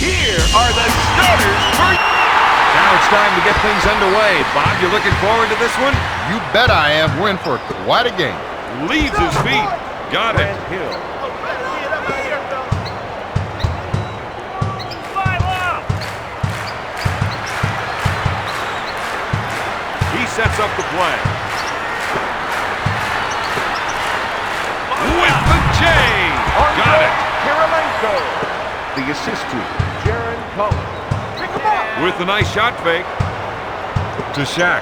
Here are the starters for... Now it's time to get things underway. Bob, you looking forward to this one? You bet I am. We're in for quite a game. Leaves his feet. Got it. He sets up the play. With the J. Got it. The assist to Jaron Cullen. With a nice shot fake to Shaq.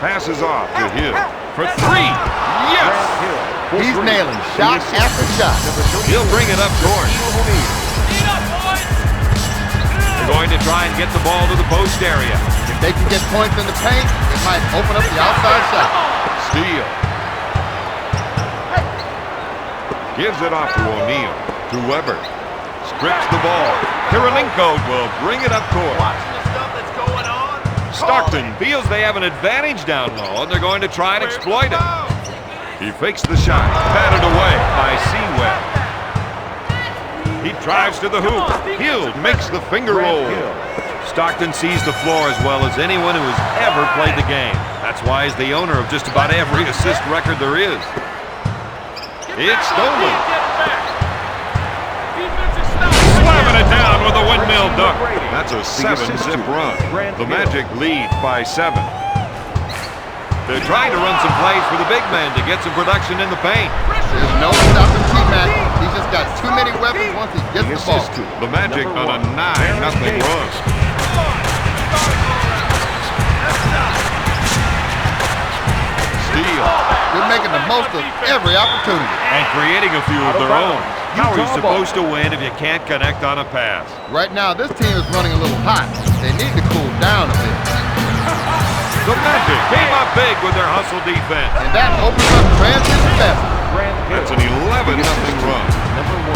Passes off to Hill for three. Yes! He's nailing shot after shot. He'll bring it up court. They're going to try and get the ball to the post area. If they can get points in the paint, it might open up the outside shot. Steal. Gives it off to O'Neal. To Weber. Strips the ball. Kirilenko will bring it up court. Stockton feels they have an advantage down low, and they're going to try and exploit it. He fakes the shot. Batted away by Sewell. He drives to the hoop. Hill makes the finger roll. Stockton sees the floor as well as anyone who has ever played the game. That's why he's the owner of just about every assist record there is. It's stolen. Slamming it down with a windmill dunk. That's a 7-zip run. The Magic lead by 7. They're trying to run some plays for the big man to get some production in the paint. There's no stopping T-Mac. He's just got too many weapons once he gets the ball. The Magic on a 9-0 run. Steal. They're making the most of every opportunity. And creating a few of their own. How are you supposed to win if you can't connect on a pass? Right now, this team is running a little hot. They need to cool down a bit. The Magic came up big with their hustle defense. And that opens up transition basket. That's an 11-0 run.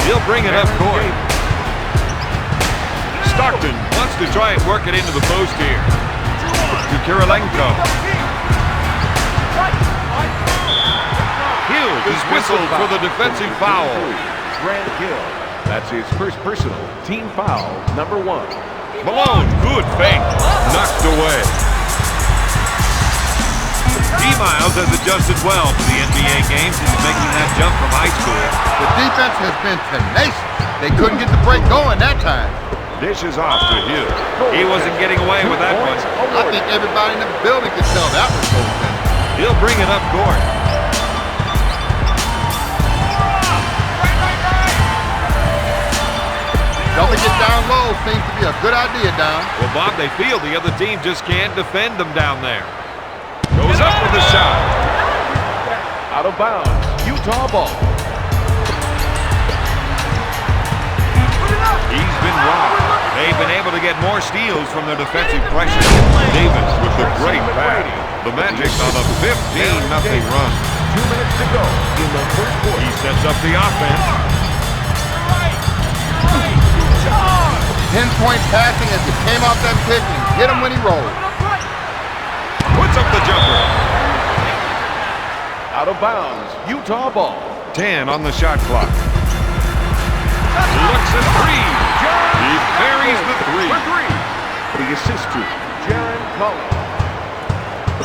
He'll bring it up court. Stockton wants to try and work it into the post here. To Kirilenko. Hill is whistled for the defensive foul. Grant Hill. That's his first personal team foul, number 1. Malone, good fake. Knocked away. D-Miles has adjusted well to the NBA game since making that jump from high school. The defense has been tenacious. They couldn't get the break going that time. Dishes off to Hill. He wasn't getting away with that one. I think everybody in the building could tell that was open. He'll bring it up court. Don't get down low seems to be a good idea, Don. Well, Bob, they feel the other team just can't defend them down there. Goes up with the shot. Out of bounds. Utah ball. He's been robbed. They've been able to get more steals from their defensive pressure. Davis with the great pass. The Magic on a 15-0 run. 2 minutes to go in the first quarter. He sets up the offense. 10-point passing as he came off that pick and hit him when he rolled. Puts up the jumper. Out of bounds. Utah ball. 10 on the shot clock. Looks at 3. He buries the 3. The assist to Jaron Cullen.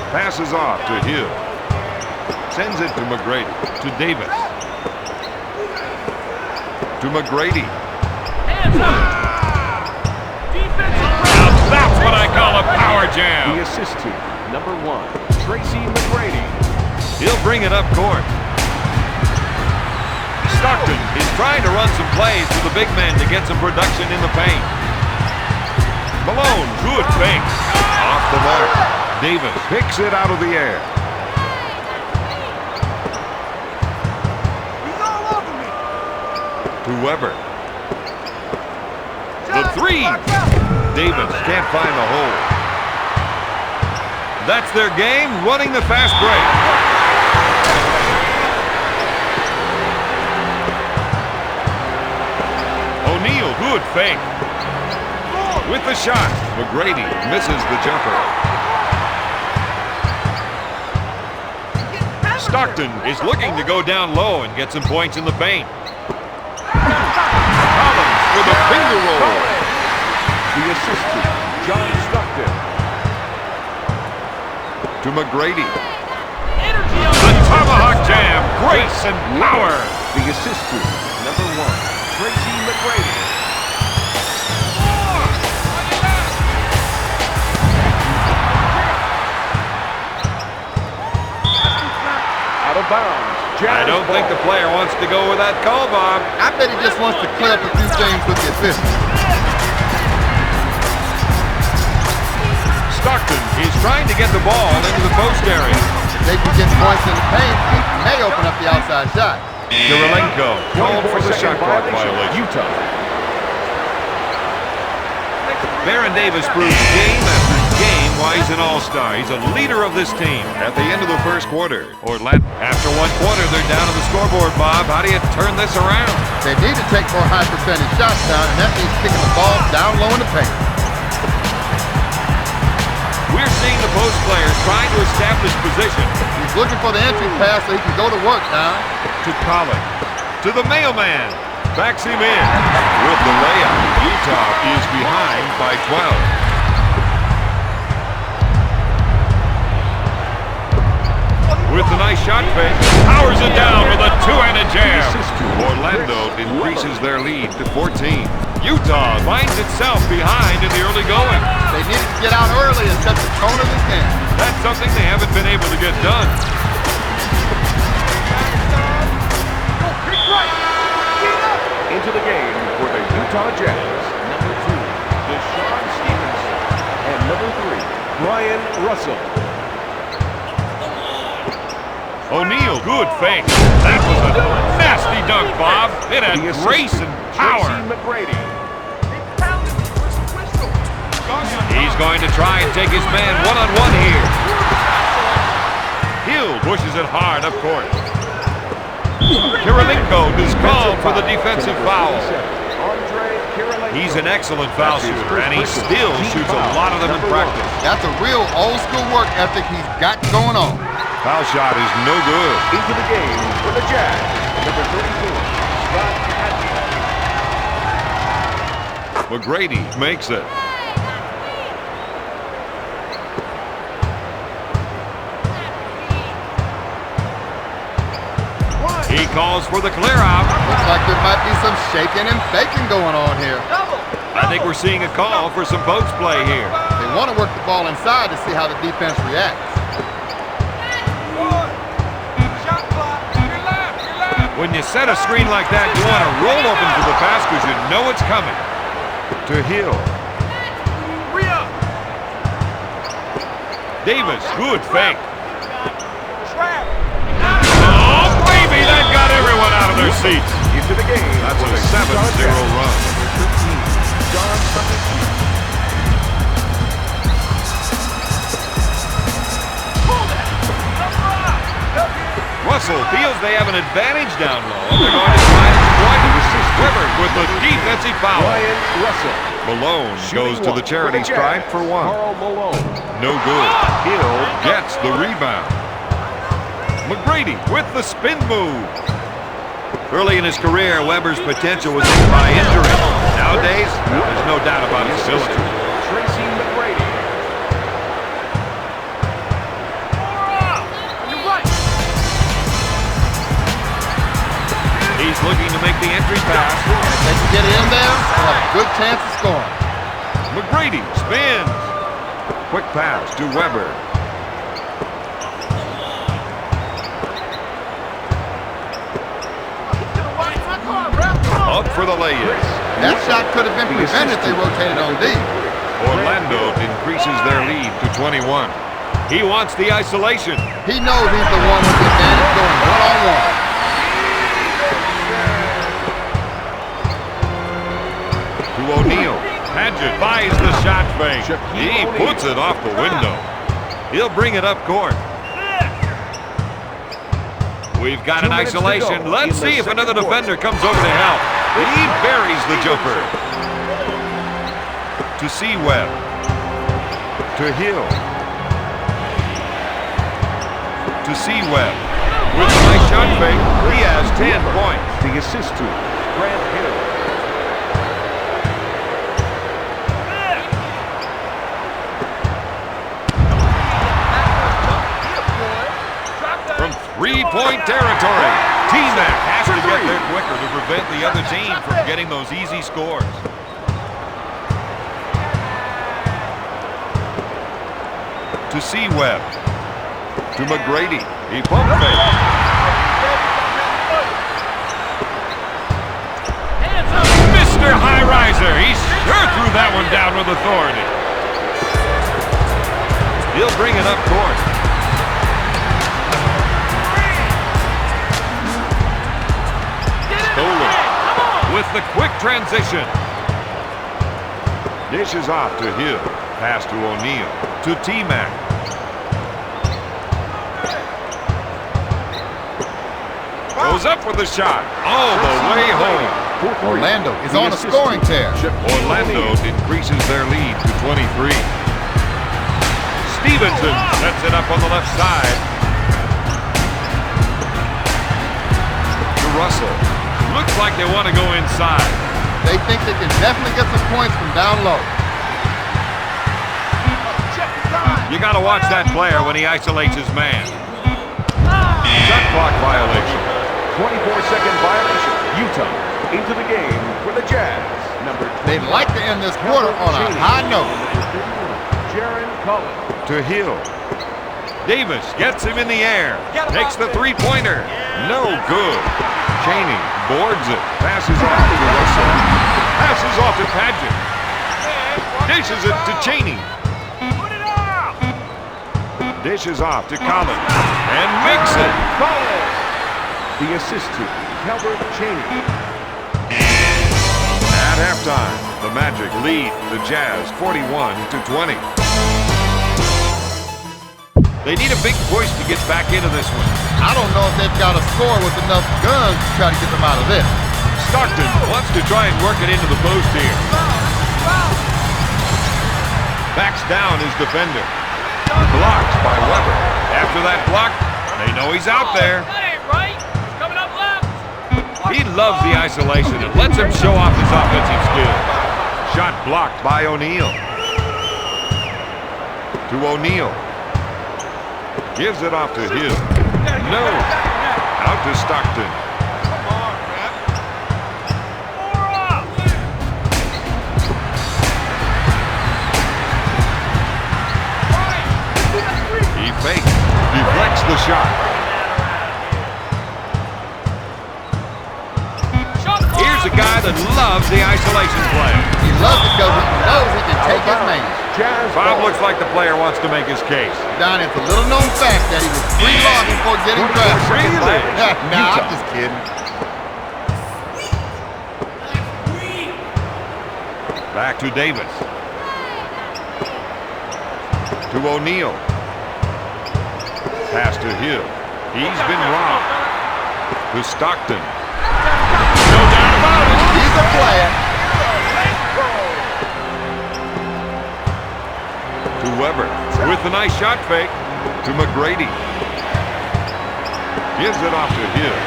Passes off to Hill. Sends it to McGrady. To Davis. To McGrady. Now that's what I call a power jam. The assist to number 1, Tracy McGrady. He'll bring it up court. Stockton is trying to run some plays for the big man to get some production in the paint. Malone, good fake. Off the mark. Davis picks it out of the air. He's all over me. To Weber. The 3. Davis can't find the hole. That's their game, running the fast break. O'Neal, good fake. With the shot, McGrady misses the jumper. Stockton is looking to go down low and get some points in the paint. Collins with a finger roll. The assist to John Stockton. To McGrady. The tomahawk jam, grace and power. The assist to number 1, Tracy McGrady. Out of bounds. I don't think the player wants to go with that call, Bob. I bet he just wants to clear up a few things with the officials. Stockton is trying to get the ball into the post area. If they can get points in the paint, he may open up the outside shot. Kirilenko called for the shot clock violation. Utah. Baron Davis proves game after game why he's an all-star. He's a leader of this team. At the end of the first quarter, after one quarter, they're down on the scoreboard, Bob. How do you turn this around? They need to take more high percentage shots down, and that means kicking the ball down low in the paint. We're seeing the post players trying to establish position. He's looking for the entry pass so he can go to work now. To Collins. To the mailman. Backs him in. With the layup, Utah is behind by 12. With the nice shot fake, powers it down with a two-handed jam. Orlando increases their lead to 14. Utah finds itself behind in the early going. They needed to get out early and set the tone of this game. That's something they haven't been able to get done. Into the game for the Utah Jazz. Number 2, Deshaun Stevenson. And number 3, Brian Russell. O'Neal, good fake. That was a nasty dunk, Bob. It had grace and power. Tracy McGrady. He's going to try and take his man one-on-one here. Hill pushes it hard up court. Kirilenko is called for the defensive foul. He's an excellent foul shooter, and he still shoots a lot of them in practice. That's a real old-school work ethic he's got going on. Foul shot is no good. Into the game for the Jazz. Number 34, Scott Hatton. McGrady makes it. He calls for the clear out. Looks like there might be some shaking and baking going on here. I think we're seeing a call for some post play here. They want to work the ball inside to see how the defense reacts. When you set a screen like that, you want to roll open to the pass because you know it's coming. To Hill. Davis, good fake. Oh, baby, that got everyone out of their seats. Into the game. That's a 7-0 run. Russell feels they have an advantage down low. They're going to try to exploit it. Weber with the defensive foul. Brian Russell. Malone goes to the charity stripe for 1. Karl Malone. No good. Hill gets the rebound. McGrady with the spin move. Early in his career, Weber's potential was hit by injury. Nowadays, there's no doubt about his ability. Tracy McGrady. He's looking to make the entry pass. If they can get it in there, they'll have a good chance of scoring. McGrady spins. Quick pass to Weber. Up for the lay-in. That shot could have been prevented if they rotated on D. Orlando increases their lead to 21. He wants the isolation. He knows he's the one with the advantage going one-on-one. To O'Neal. Padgett buys the shot fake. He puts it off the window. He'll bring it up court. We've got an isolation. Let's see if another defender comes over to help. He buries the jumper. To Webb. To Hill. To Webb. With a nice shot fake, he has 10 points. The assist to Grant Hill. territory. T-Mac has to get there quicker to prevent the other team from getting those easy scores. To C-Web. To McGrady. He pump fakes. Mr. High Riser. He sure threw that one down with authority. He'll bring it up court. Stolen. With the quick transition. Dishes off to Hill. Pass to O'Neal. To T-Mac. Goes up with the shot. All the way home. Orlando is on a scoring tear. Orlando increases their lead to 23. Stevenson sets it up on the left side. To Russell. Looks like they want to go inside. They think they can definitely get some points from down low. You got to watch that player when he isolates his man. Shot clock violation. 24-second violation. Utah into the game for the Jazz. They'd like to end this quarter on a high note. Jaron Collins. To Hill. Davis gets him in the air. Takes the three-pointer. No good. Chaney boards it. Passes off to Russell. Passes off to Padgett. Dishes it to Chaney. Dishes off to Collins. And makes it. Collins. The assist to Calvert Chaney. At halftime, the Magic lead the Jazz 41-20. They need a big push to get back into this one. I don't know if they've got a score with enough guns to try to get them out of this. Stockton wants to try and work it into the post here. Backs down his defender. Blocked by Weber. After that block, they know he's out there. He loves the isolation and lets him show off his offensive skill. Shot blocked by O'Neal. To O'Neal. Gives it off to Hill. No. Out to Stockton. He fakes. Deflects the shot. Here's a guy that loves the isolation play. He loves it because he knows he can take his man. Bob looks like the player wants to make his case. Don, it's a little known fact that he was free long before getting drafted. Really? Nah, I'm just kidding. Back to Davis. To O'Neal. Pass to Hill. He's been robbed. To Stockton. No doubt about it. He's a player. To Weber with a nice shot fake. To McGrady. Gives it off to Hill.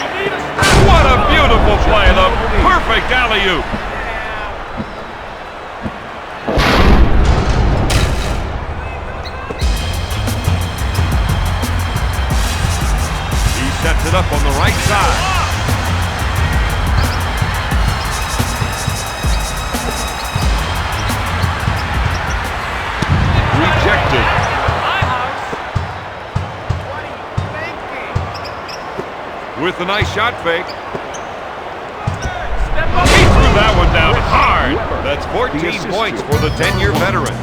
What a beautiful play. The perfect alley-oop. He sets it up on the right side. Rejected. With a nice shot fake. He threw that one down hard. That's 14 points for the 10-year veteran.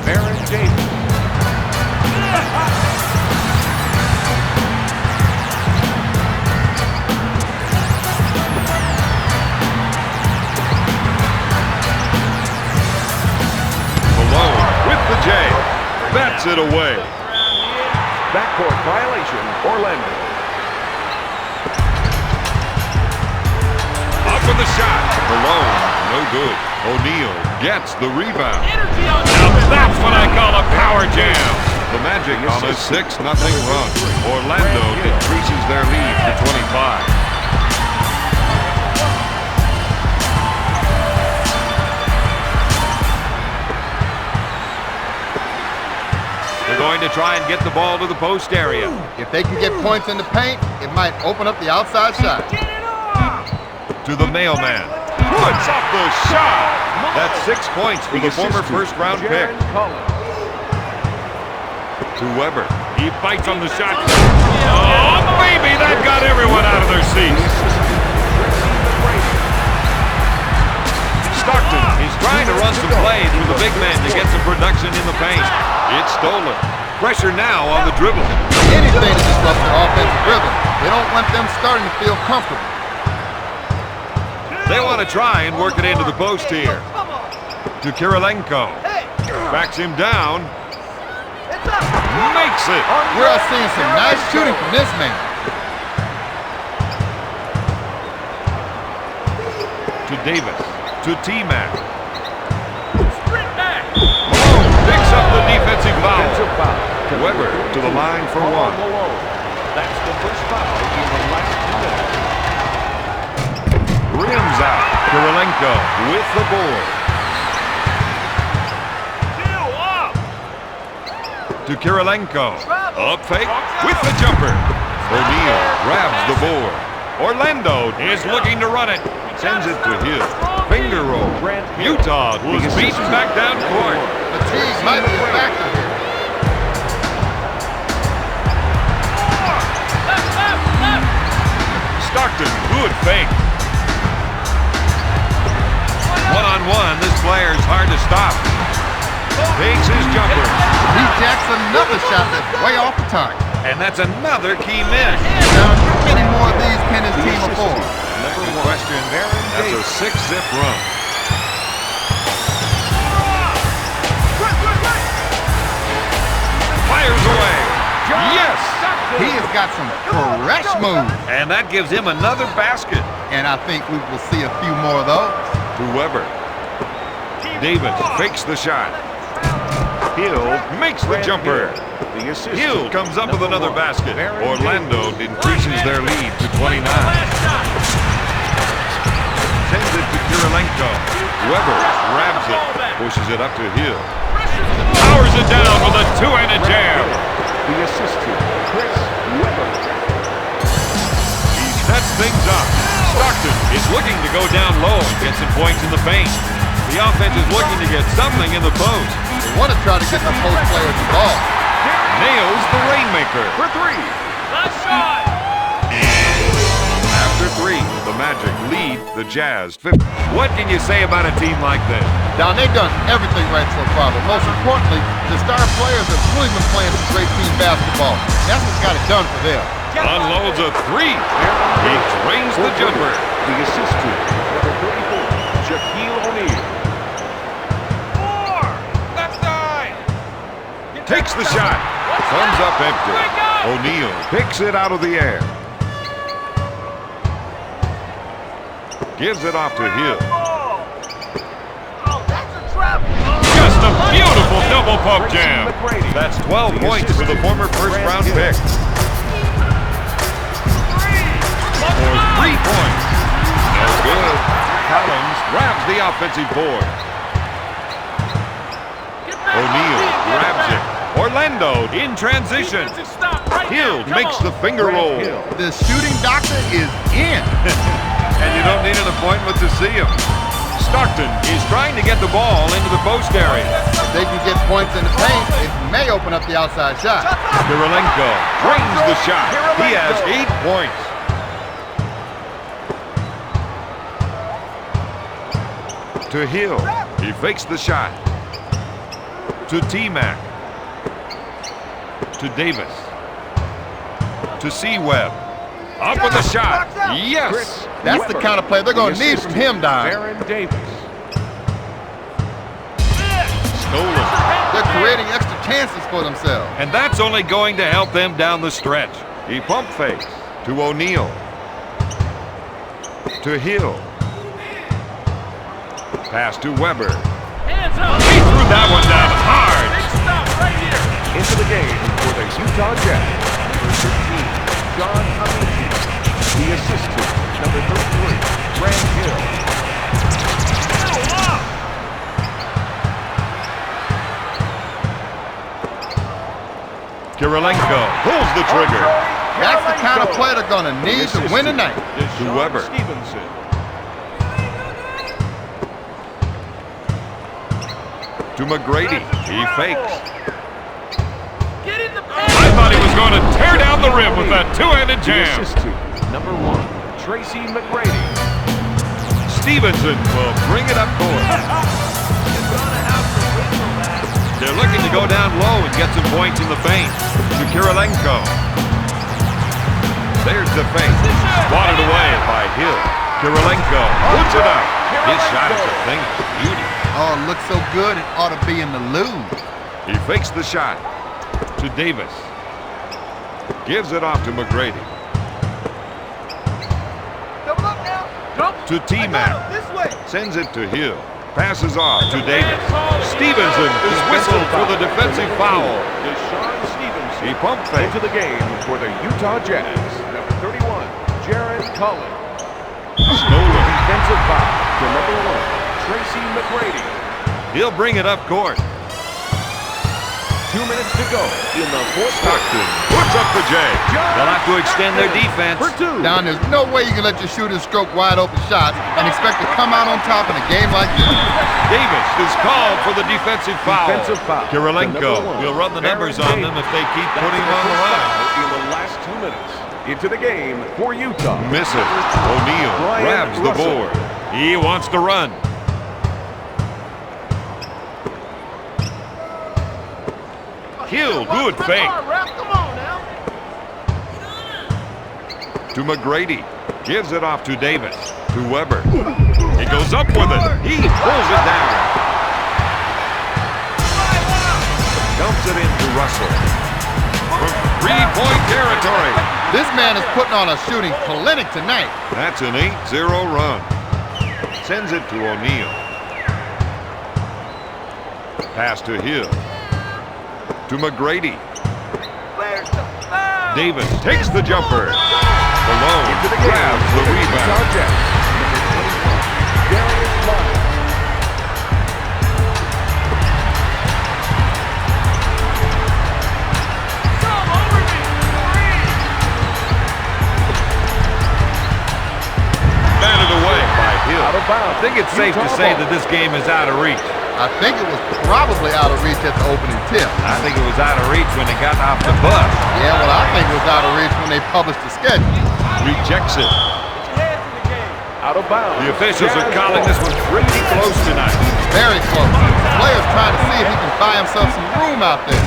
Malone with the J. Bats it away. Backcourt violation, Orlando. Up with the shot. Malone, no good. O'Neal gets the rebound. Now that's what I call a power jam. The Magic on a 6-0 run. Orlando increases their lead to 25. going to try and get the ball to the post area. If they can get points in the paint, it might open up the outside shot. To the mailman. Puts up the shot. That's 6 points for the former first-round pick. To Weber. He bites on the shot. Oh, baby, that got everyone out of their seats. Stockton is trying to run some plays with the big man to get some production in the paint. It's stolen. Pressure now on the dribble. Anything to disrupt their offensive rhythm. They don't want them starting to feel comfortable. They want to try and work it into the post here. To Kirilenko. Backs him down. Makes it. We're seeing some nice shooting from this man. To Davis. To T-Mac. Malone picks up the defensive foul. Weber to the line for one. That's the first foul in the last 2 minutes. Rims out. Kirilenko with the board. To Kirilenko. Up fake with the jumper. O'Neal grabs the board. Orlando is looking to run it. Sends it to Hill. Finger roll. Utah was beaten back down court. Fatigue might be a factor here. Stockton, good fake. One-on-one, this player's hard to stop. Takes his jumper. He jacks another shot that's way off the target. And that's another key miss. Now, how many more of these can his team afford? Good question. That's a 6-zip run. Fires away. Yes! He has got some fresh moves. And that gives him another basket. And I think we will see a few more of those. To Weber. Davis fakes the shot. Hill makes the jumper. Hill comes up with another basket. Orlando increases their lead to 29. Sends it to Kirilenko. Weber grabs it. Pushes it up to Hill. Powers it down with a two-handed jam. The assist to Chris Weber. He sets things up. Stockton is looking to go down low and get some points in the paint. The offense is looking to get something in the post. They want to try to get the post players involved. Nails the Rainmaker. For three. Last shot. After three, the Magic lead the Jazz 50. What can you say about a team like this? Now, they've done everything right so far, but most importantly, the star players have really been playing some great team basketball. That's what's got it done for them. Unloads a three. He drains the jumper. The assist to number 34, Shaquille O'Neal. Takes the shot. Thumbs up empty. O'Neal picks it out of the air. Gives it off to Hill. Just a beautiful double pump jam. That's 12 points for the former first-round pick. For 3 points. No good. Collins grabs the offensive board. O'Neal grabs it. Orlando in transition. Hill makes the finger roll. The shooting doctor is in. And you don't need an appointment to see him. Stockton is trying to get the ball into the post area. If they can get points in the paint, it may open up the outside shot. Kirilenko drains the shot. He has 8 points. To Hill. He fakes the shot. To T-Mac. To Davis. To C-Webb. Up with a shot. Yes! That's the kind of play they're going to need from him, Don. Baron Davis. Stolen. They're creating extra chances for themselves. And that's only going to help them down the stretch. He pump fakes. To O'Neal. To Hill. Pass to Weber. Hands up. He threw that one down hard. Big stop right here. Into the game for the Utah Jazz. Number 13, John Amici. The assist to number 33, Grant Hill. Kirilenko pulls the trigger. That's the kind of play they're going to need to win tonight. To Weber. Stevenson. To McGrady. He fakes. Get in the I thought he was going to tear down the rim with that two-handed The jam. assist to number 1, Tracy McGrady. Stevenson will bring it up court. They're looking to go down low and get some points in the paint. To Kirilenko. There's the fake. Swatted away by Hill. Kirilenko puts it up. His shot is a thing of beauty. Oh, it looks so good, it ought to be in the lose. He fakes the shot. To Davis. Gives it off to McGrady. Double up now. To T-Mac. This way. Sends it to Hill. Passes off to Davis. Stevenson is whistled for the defensive foul. Deshaun Stevenson He pump fakes. into the game for the Utah Jazz. Number 31, Jared Cullen. Stolen. Defensive foul to number 1, Tracy McGrady. He'll bring it up court. 2 minutes to go in the fourth quarter. Stockton puts up the J. They'll have to extend their defense. For 2. Now, there's no way you can let your shooters stroke wide open shots and expect to come out on top in a game like this. Davis is called for the defensive foul. Defensive foul. Kirilenko To number 1, will run the numbers Aaron on them if they keep Davis. putting him on the That's line. first foul in the last 2 minutes. Into the game for Utah. Misses. O'Neal Brian grabs the Russell. board. He wants to run. Hill, good fake. Come on now. To McGrady. Gives it off to Davis. To Weber. He goes up with it. He pulls it down. Dumps it into Russell. From three-point territory. This man is putting on a shooting clinic tonight. That's an 8-0 run. Sends it to O'Neal. Pass to Hill. To McGrady. Davis takes the jumper. Malone Into the game grabs the for Utah rebound. Jazz. Number 21, Darius Miles. Come over me. Batted away by Hill. Out of bounds. I think it's safe to Utah say ball. that this game is out of reach. I think it was probably out of reach at the opening tip. I think it was out of reach when they got off the bus. Yeah, well, I think it was out of reach when they published the schedule. Rejects it. Heads in the game. Out of bounds. The officials are Jazz calling ball. this one pretty close tonight. Very close. The player's trying to see if he can buy himself some room out there.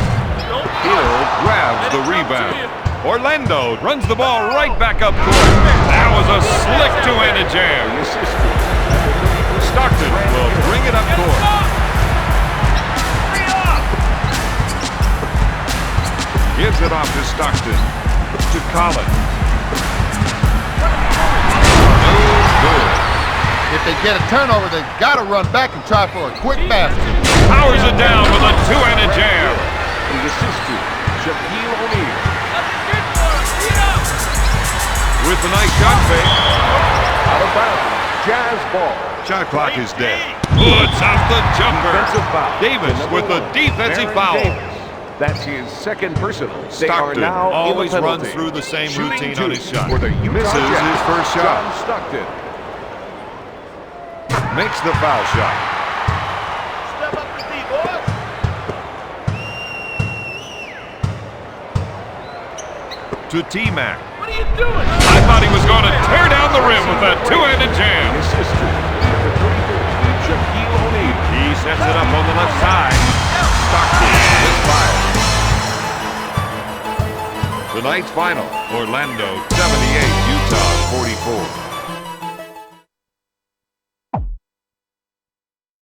Hill grabs the rebound. Orlando runs the ball right back up court. That was a slick two-handed jam. The assistant. Stockton will bring it up court. Gives it off to Stockton. To Collins. No good. If they get a turnover, they've got to run back and try for a quick basket. Powers it down with a two-handed jam. The assistant, Shaquille O'Neal. With a nice shot fake. Out of bounds. Jazz ball. Shot clock is dead. Puts out the jumper. Defensive foul. Davis To with number a 1, defensive Baron foul. Davis. That's his second personal. They are Stockton now always in the runs penalty. through the same Shooting routine on two his shot. For the Utah Misses Jazz. his first shot. John Stockton. Makes the foul shot. Step up the D, boys. To T-Mac. What are you doing? I thought he was going to tear down the rim with that two-handed jam. The assistant, number 34, Shaquille O'Neal. He sets it up on the left side. Stockton is fired. Tonight's final, Orlando 78, Utah 44.